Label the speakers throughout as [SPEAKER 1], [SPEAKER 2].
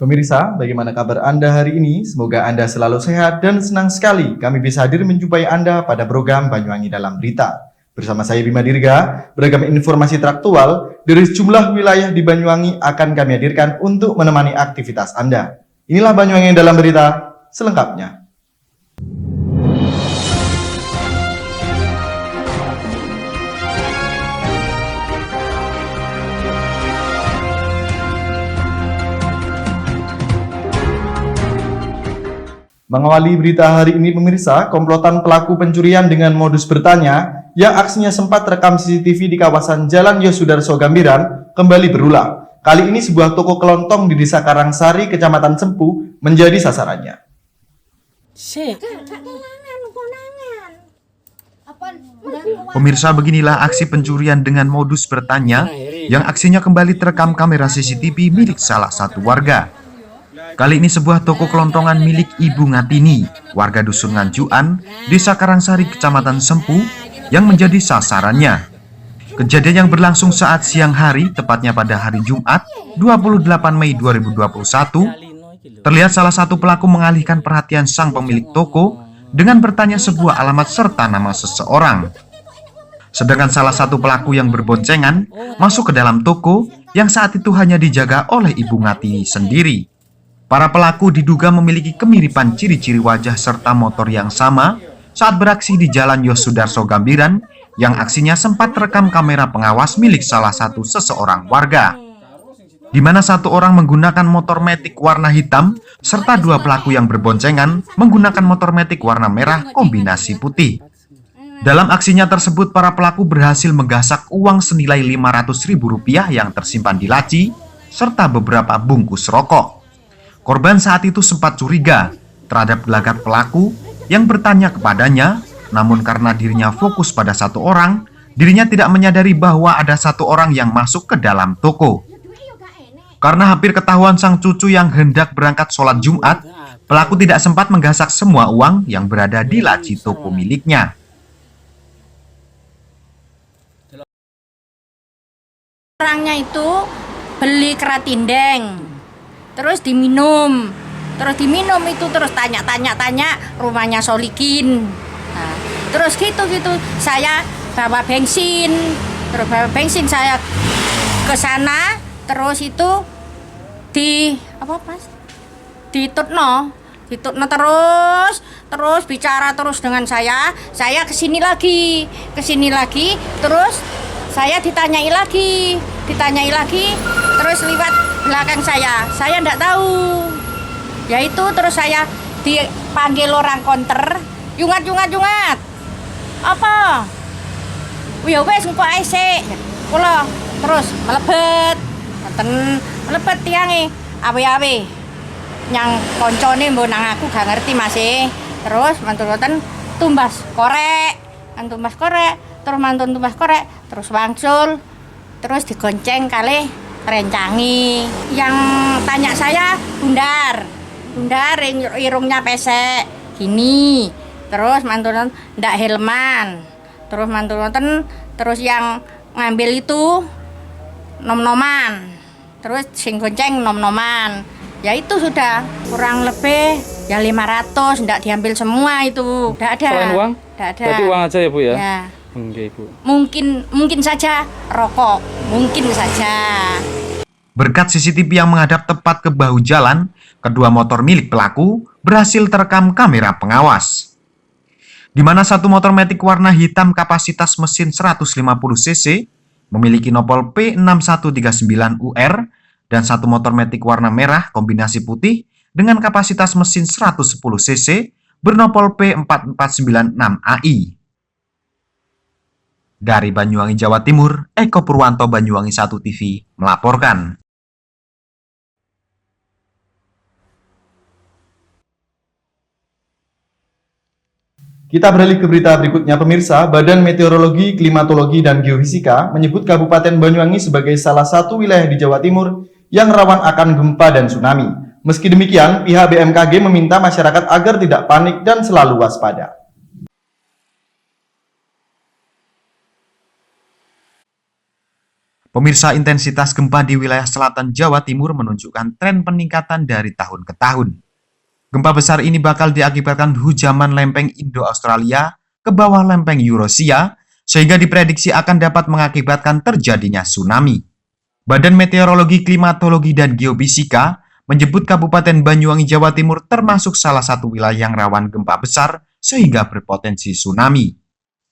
[SPEAKER 1] Pemirsa, bagaimana kabar Anda hari ini? Semoga Anda selalu sehat dan senang sekali kami bisa hadir menjumpai Anda pada program Banyuwangi Dalam Berita. Bersama saya Bima Dirga, beragam informasi teraktual dari sejumlah wilayah di Banyuwangi akan kami hadirkan untuk menemani aktivitas Anda. Inilah Banyuwangi Dalam Berita selengkapnya. Mengawali berita hari ini pemirsa, komplotan pelaku pencurian dengan modus bertanya yang aksinya sempat terekam CCTV di kawasan Jalan Yosudarso Gambiran kembali berulang. Kali ini sebuah toko kelontong di Desa Karangsari, Kecamatan Sempu menjadi sasarannya.
[SPEAKER 2] Pemirsa, beginilah aksi pencurian dengan modus bertanya yang aksinya kembali terekam kamera CCTV milik salah satu warga. Kali ini sebuah toko kelontongan milik Ibu Ngatini, warga Dusun Nganjuan, Desa Karangsari, Kecamatan Sempu, yang menjadi sasarannya. Kejadian yang berlangsung saat siang hari, tepatnya pada hari Jumat, 28 Mei 2021, terlihat salah satu pelaku mengalihkan perhatian sang pemilik toko dengan bertanya sebuah alamat serta nama seseorang. Sedangkan salah satu pelaku yang berboncengan masuk ke dalam toko yang saat itu hanya dijaga oleh Ibu Ngatini sendiri. Para pelaku diduga memiliki kemiripan ciri-ciri wajah serta motor yang sama saat beraksi di Jalan Yosudarso Gambiran yang aksinya sempat terekam kamera pengawas milik salah satu seseorang warga, di mana satu orang menggunakan motor metik warna hitam serta dua pelaku yang berboncengan menggunakan motor metik warna merah kombinasi putih. Dalam aksinya tersebut, para pelaku berhasil menggasak uang senilai Rp500.000 yang tersimpan di laci serta beberapa bungkus rokok. Korban saat itu sempat curiga terhadap gelagat pelaku yang bertanya kepadanya, namun karena dirinya fokus pada satu orang, dirinya tidak menyadari bahwa ada satu orang yang masuk ke dalam toko. Karena hampir ketahuan sang cucu yang hendak berangkat sholat Jumat, pelaku tidak sempat menggasak semua uang yang berada di laci toko miliknya.
[SPEAKER 3] Orangnya itu beli keratindeng, terus diminum itu terus tanya rumahnya Solikin. Nah, terus gitu saya bawa bensin, saya ke sana, terus itu ditutno terus bicara terus dengan saya kesini lagi, terus saya ditanyai lagi, terus lewat belakang saya enggak tahu. Yaitu terus saya dipanggil orang konter, jungat. Apa? Ya wes engko ae sik. Kula terus melebet tiange. Awe-awe. Yang koncone mbok nang aku gak ngerti masih. Terus mantun tumbas korek, terus wangsul, terus digonceng kalih rencangi. Yang tanya saya bundar irungnya pesek gini, terus mantun ndak helman, terus yang ngambil itu nom-noman, terus sing gonceng nom-noman. Ya itu sudah kurang lebih ya 500, ndak diambil semua itu, ndak ada.
[SPEAKER 4] Selain uang?
[SPEAKER 3] Ndak ada.
[SPEAKER 4] Berarti uang aja ya Bu ya?
[SPEAKER 3] Ya.
[SPEAKER 4] Oke, Bu.
[SPEAKER 3] Mungkin saja rokok, mungkin saja.
[SPEAKER 2] Berkat CCTV yang menghadap tepat ke bahu jalan, kedua motor milik pelaku berhasil terekam kamera pengawas. Di mana satu motor metik warna hitam kapasitas mesin 150 cc memiliki nopol P6139UR dan satu motor metik warna merah kombinasi putih dengan kapasitas mesin 110 cc bernopol P4496AI. Dari Banyuwangi, Jawa Timur, Eko Purwanto, Banyuwangi 1 TV melaporkan.
[SPEAKER 1] Kita beralih ke berita berikutnya pemirsa. Badan Meteorologi, Klimatologi, dan Geofisika menyebut Kabupaten Banyuwangi sebagai salah satu wilayah di Jawa Timur yang rawan akan gempa dan tsunami. Meski demikian, pihak BMKG meminta masyarakat agar tidak panik dan selalu waspada.
[SPEAKER 2] Pemirsa, intensitas gempa di wilayah selatan Jawa Timur menunjukkan tren peningkatan dari tahun ke tahun. Gempa besar ini bakal diakibatkan hujaman lempeng Indo-Australia ke bawah lempeng Eurasia, sehingga diprediksi akan dapat mengakibatkan terjadinya tsunami. Badan Meteorologi, Klimatologi, dan Geofisika menyebut Kabupaten Banyuwangi, Jawa Timur termasuk salah satu wilayah yang rawan gempa besar sehingga berpotensi tsunami.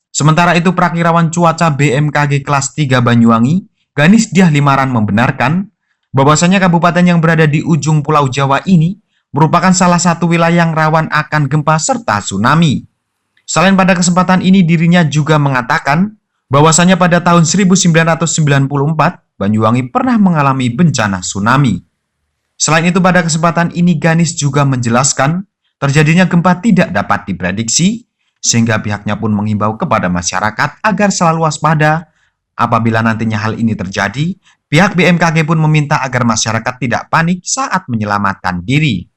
[SPEAKER 2] Sementara itu, Prakirawan Cuaca BMKG kelas 3 Banyuwangi, Ganis Diah Limaran membenarkan bahwasanya kabupaten yang berada di ujung Pulau Jawa ini merupakan salah satu wilayah yang rawan akan gempa serta tsunami. Selain pada kesempatan ini, dirinya juga mengatakan bahwasanya pada tahun 1994, Banyuwangi pernah mengalami bencana tsunami. Selain itu, pada kesempatan ini Ganis juga menjelaskan terjadinya gempa tidak dapat diprediksi, sehingga pihaknya pun menghimbau kepada masyarakat agar selalu waspada. Apabila nantinya hal ini terjadi, pihak BMKG pun meminta agar masyarakat tidak panik saat menyelamatkan diri.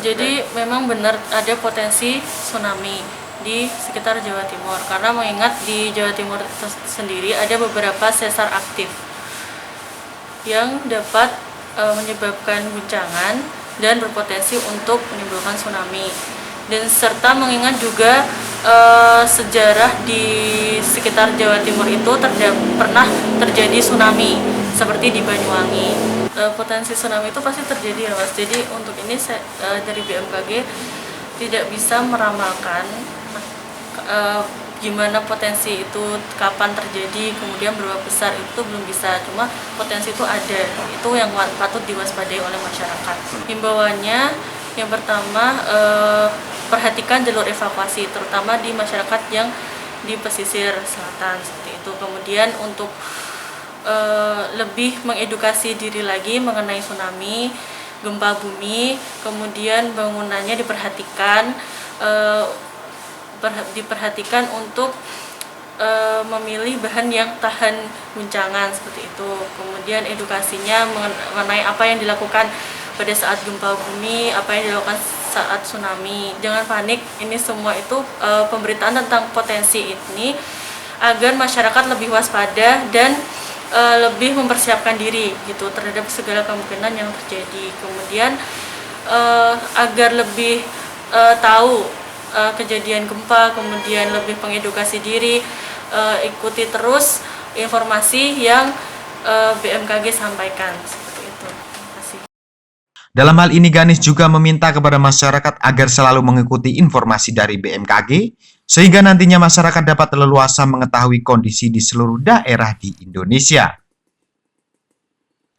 [SPEAKER 4] Jadi memang benar ada potensi tsunami di sekitar Jawa Timur, karena mengingat di Jawa Timur sendiri ada beberapa sesar aktif yang dapat menyebabkan guncangan dan berpotensi untuk menimbulkan tsunami. Dan serta mengingat juga sejarah di sekitar Jawa Timur itu pernah terjadi tsunami seperti di Banyuwangi. Potensi tsunami itu pasti terjadi ya Mas. Jadi untuk ini dari BMKG tidak bisa meramalkan gimana potensi itu, kapan terjadi, kemudian berapa besar, itu belum bisa. Cuma potensi itu ada, itu yang patut diwaspadai oleh masyarakat. Himbauannya yang pertama, perhatikan jalur evakuasi, terutama di masyarakat yang di pesisir selatan seperti itu. Kemudian untuk lebih mengedukasi diri lagi mengenai tsunami, gempa bumi, kemudian bangunannya diperhatikan, diperhatikan untuk memilih bahan yang tahan guncangan seperti itu. Kemudian edukasinya mengenai apa yang dilakukan pada saat gempa bumi, apa yang dilakukan saat tsunami. Jangan panik, ini semua itu pemberitaan tentang potensi ini agar masyarakat lebih waspada dan lebih mempersiapkan diri gitu terhadap segala kemungkinan yang terjadi. Kemudian agar lebih tahu kejadian gempa, kemudian lebih mengedukasi diri, ikuti terus informasi yang BMKG sampaikan.
[SPEAKER 2] Dalam hal ini, Ganis juga meminta kepada masyarakat agar selalu mengikuti informasi dari BMKG, sehingga nantinya masyarakat dapat leluasa mengetahui kondisi di seluruh daerah di Indonesia.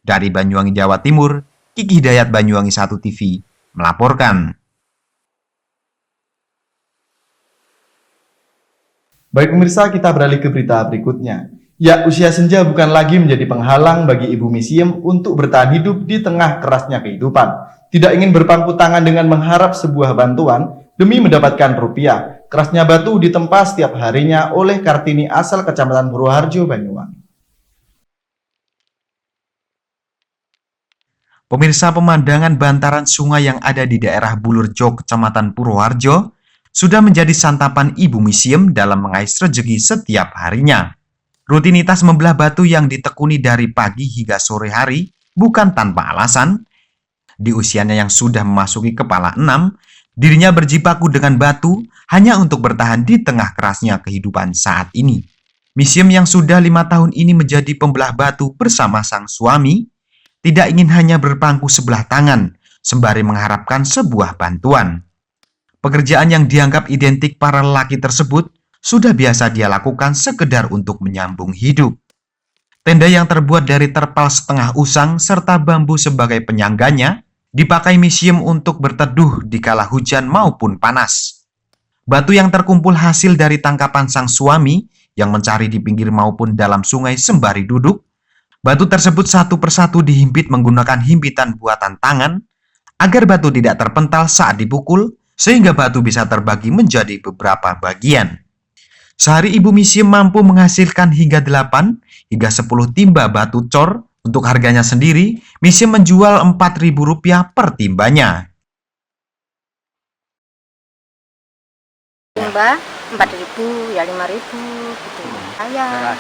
[SPEAKER 2] Dari Banyuwangi, Jawa Timur, Kiki Hidayat, Banyuwangi 1 TV, melaporkan.
[SPEAKER 1] Baik pemirsa, kita beralih ke berita berikutnya. Ya, usia senja bukan lagi menjadi penghalang bagi Ibu Misiem untuk bertahan hidup di tengah kerasnya kehidupan. Tidak ingin berpangku tangan dengan mengharap sebuah bantuan demi mendapatkan rupiah, kerasnya batu ditempa setiap harinya oleh Kartini asal Kecamatan Purwoharjo, Banyuwangi.
[SPEAKER 2] Pemirsa, pemandangan bantaran sungai yang ada di daerah Bulurjo, Kecamatan Purwoharjo, sudah menjadi santapan Ibu Misiem dalam mengais rezeki setiap harinya. Rutinitas membelah batu yang ditekuni dari pagi hingga sore hari bukan tanpa alasan. Di usianya yang sudah memasuki kepala 6, dirinya berjibaku dengan batu hanya untuk bertahan di tengah kerasnya kehidupan saat ini. Misiem yang sudah 5 tahun ini menjadi pembelah batu bersama sang suami, tidak ingin hanya berpangku sebelah tangan, sembari mengharapkan sebuah bantuan. Pekerjaan yang dianggap identik para lelaki tersebut sudah biasa dia lakukan sekedar untuk menyambung hidup. Tenda yang terbuat dari terpal setengah usang serta bambu sebagai penyangganya dipakai Misiem untuk berteduh di kala hujan maupun panas. Batu yang terkumpul hasil dari tangkapan sang suami yang mencari di pinggir maupun dalam sungai sembari duduk. Batu tersebut satu persatu dihimpit menggunakan himpitan buatan tangan agar batu tidak terpental saat dipukul, sehingga batu bisa terbagi menjadi beberapa bagian. Sehari Ibu Misiem mampu menghasilkan hingga 8 hingga 10 timba batu cor. Untuk harganya sendiri, Misiem menjual Rp4.000 per timbanya.
[SPEAKER 3] Mbak 4.000 ya 5.000 gitu. Saya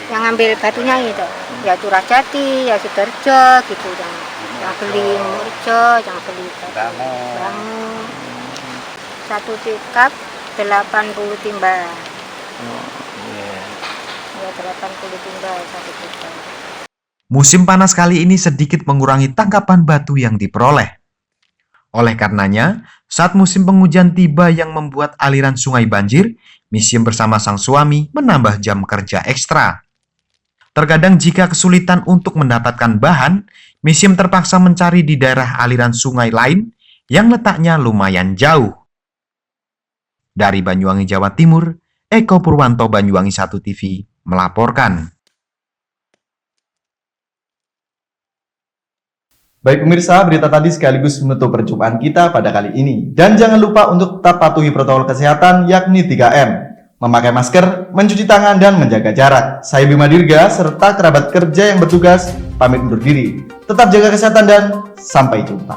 [SPEAKER 3] yang ngambil batunya gitu. Ya Curah Jati, ya Sidoarjo gitu yang beli Murjo, yang beli bangun. Satu pickup 80 timba. Ya 80 timba satu pickup.
[SPEAKER 2] Musim panas kali ini sedikit mengurangi tangkapan batu yang diperoleh. Oleh karenanya, saat musim penghujan tiba yang membuat aliran sungai banjir, Misim bersama sang suami menambah jam kerja ekstra. Terkadang jika kesulitan untuk mendapatkan bahan, Misim terpaksa mencari di daerah aliran sungai lain yang letaknya lumayan jauh. Dari Banyuwangi, Jawa Timur, Eko Purwanto, Banyuwangi 1 TV melaporkan.
[SPEAKER 1] Baik pemirsa, berita tadi sekaligus menutup perjumpaan kita pada kali ini. Dan jangan lupa untuk tetap patuhi protokol kesehatan yakni 3M. Memakai masker, mencuci tangan, dan menjaga jarak. Saya Bima Dirga, serta kerabat kerja yang bertugas, pamit undur diri. Tetap jaga kesehatan dan sampai jumpa.